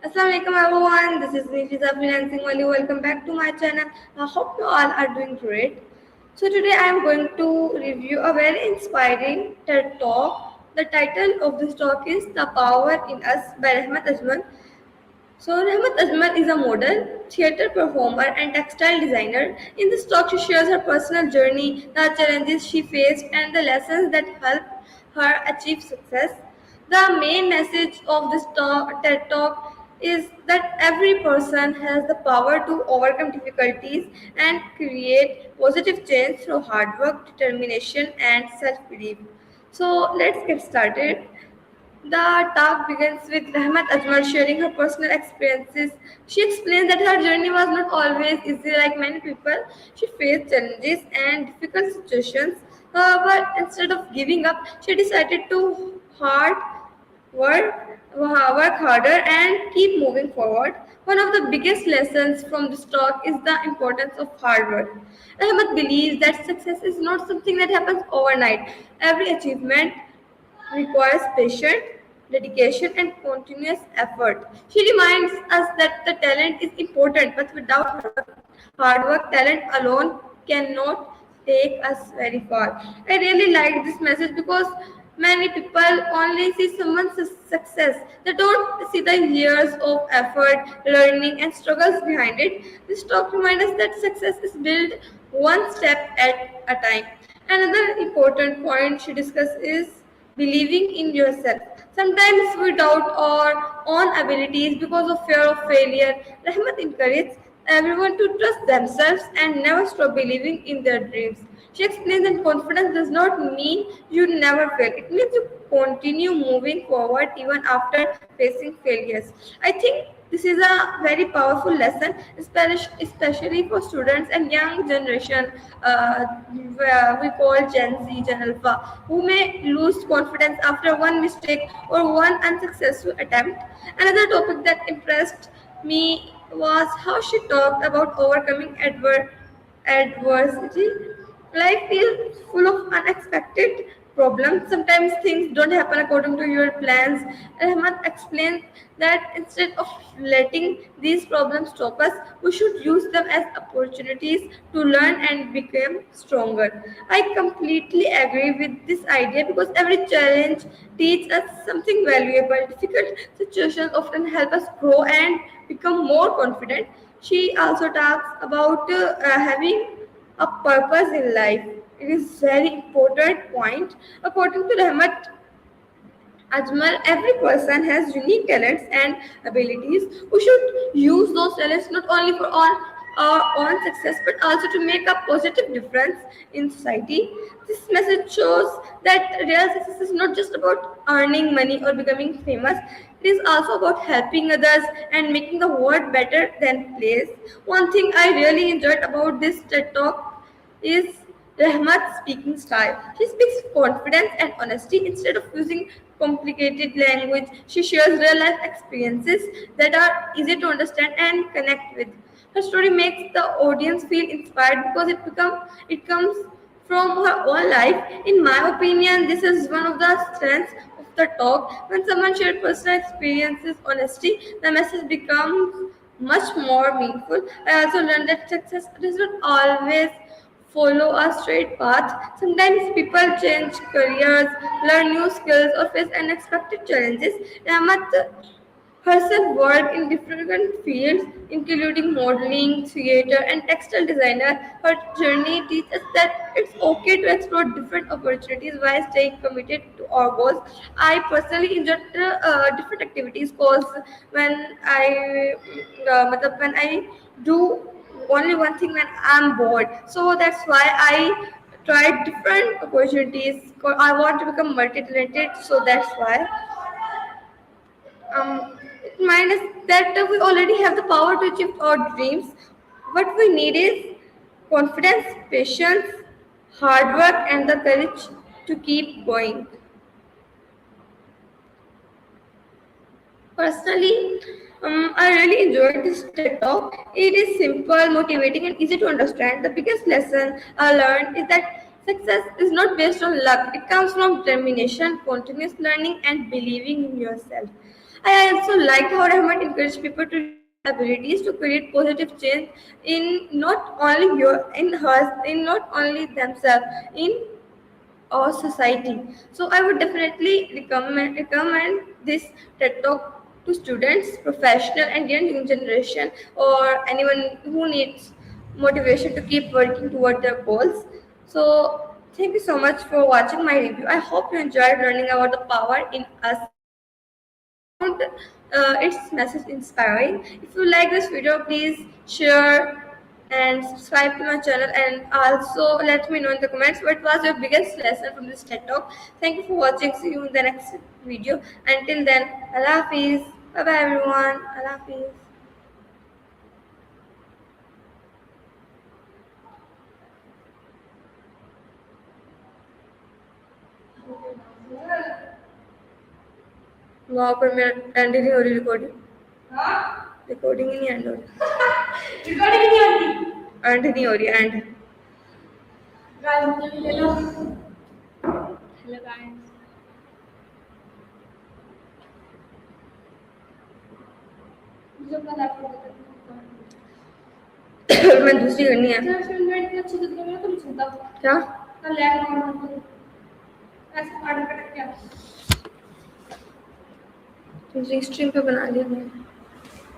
Assalamualaikum everyone, this is Nifiza Freelancing Wali. Welcome back to my channel. I hope you all are doing great. So today I am going to review a very inspiring TED Talk. The title of this talk is The Power in Us by Rahmat Ajmal. So Rahmat Ajmal is a model, theatre performer and textile designer. In this talk she shares her personal journey, the challenges she faced and the lessons that helped her achieve success. The main message of this TED Talk is that every person has the power to overcome difficulties and create positive change through hard work, determination and self-belief. So let's get started. The talk begins with Rahmat Ajmal sharing her personal experiences. She explains that her journey was not always easy like many people. She faced challenges and difficult situations. However, instead of giving up, she decided to work harder and keep moving forward. One of the biggest lessons from this talk is the importance of hard work. Ahmed believes that success is not something that happens overnight. Every achievement requires patience, dedication, and continuous effort. She reminds us that the talent is important, but without hard work, talent alone cannot take us very far. I really like this message because many people only see someone's success. They don't see the years of effort, learning, and struggles behind it. This talk reminds us that success is built one step at a time. Another important point she discusses is believing in yourself. Sometimes we doubt our own abilities because of fear of failure. Rahmat encourages everyone to trust themselves and never stop believing in their dreams. She explains that confidence does not mean you never fail. It means you continue moving forward even after facing failures. I think this is a very powerful lesson, especially for students and young generation. We call Gen Z, Gen Alpha, who may lose confidence after one mistake or one unsuccessful attempt. Another topic that impressed me was how she talked about overcoming adversity. Life is full of unexpected problems. Sometimes things don't happen according to your plans. Rahmat explained that instead of letting these problems stop us, we should use them as opportunities to learn and become stronger. I completely agree with this idea because every challenge teaches us something valuable. Difficult situations often help us grow and become more confident. She also talks about having a purpose in life. It is very important point. According to Rahmat Ajmal, every person has unique talents and abilities. We should use those talents not only for our own success but also to make a positive difference in society. This message shows that real success is not just about earning money or becoming famous. It is also about helping others and making the world better than place. One thing I really enjoyed about this TED Talk is Rahmat's speaking style. She speaks with confidence and honesty instead of using complicated language. She shares real life experiences that are easy to understand and connect with. Her story makes the audience feel inspired because it comes from her own life. In my opinion, this is one of the strengths of the talk. When someone shares personal experiences, honesty, the message becomes much more meaningful. I also learned that success does not always follow a straight path. Sometimes people change careers, learn new skills, or face unexpected challenges. Rahmat herself worked in different fields, including modeling, theater, and textile designer. Her journey teaches us that it's okay to explore different opportunities while staying committed to our goals. I personally enjoyed different activities because when I do only one thing when I'm bored. So that's why I tried different opportunities. I want to become multi-talented, so that's why. Mind is that we already have the power to achieve our dreams. What we need is confidence, patience, hard work, and the courage to keep going. Personally, I really enjoyed this TED Talk. It is simple, motivating, and easy to understand. The biggest lesson I learned is that success is not based on luck. It comes from determination, continuous learning, and believing in yourself. I also liked how Rahman encouraged people to use their abilities to create positive change in not only themselves, in our society. So I would definitely recommend this TED Talk to students, professional, and young generation, or anyone who needs motivation to keep working toward their goals. So thank you so much for watching my review. I hope you enjoyed learning about the power in us found its message inspiring. If you like this video, please share and subscribe to my channel, and also let me know in the comments what was your biggest lesson from this TED Talk. Thank you for watching. See you in the next video. Until then, Allah Hafiz. Bye bye everyone. Allah Hafiz. वहाँ पर मेरा and he नहीं हो रही recording ही नहीं and हो रही recording नहीं हो रही एंड नहीं हो रही एंड हेलो गाइस मैं दूसरी करनी है क्या दूसरी स्ट्रीम पे बना लिया मैंने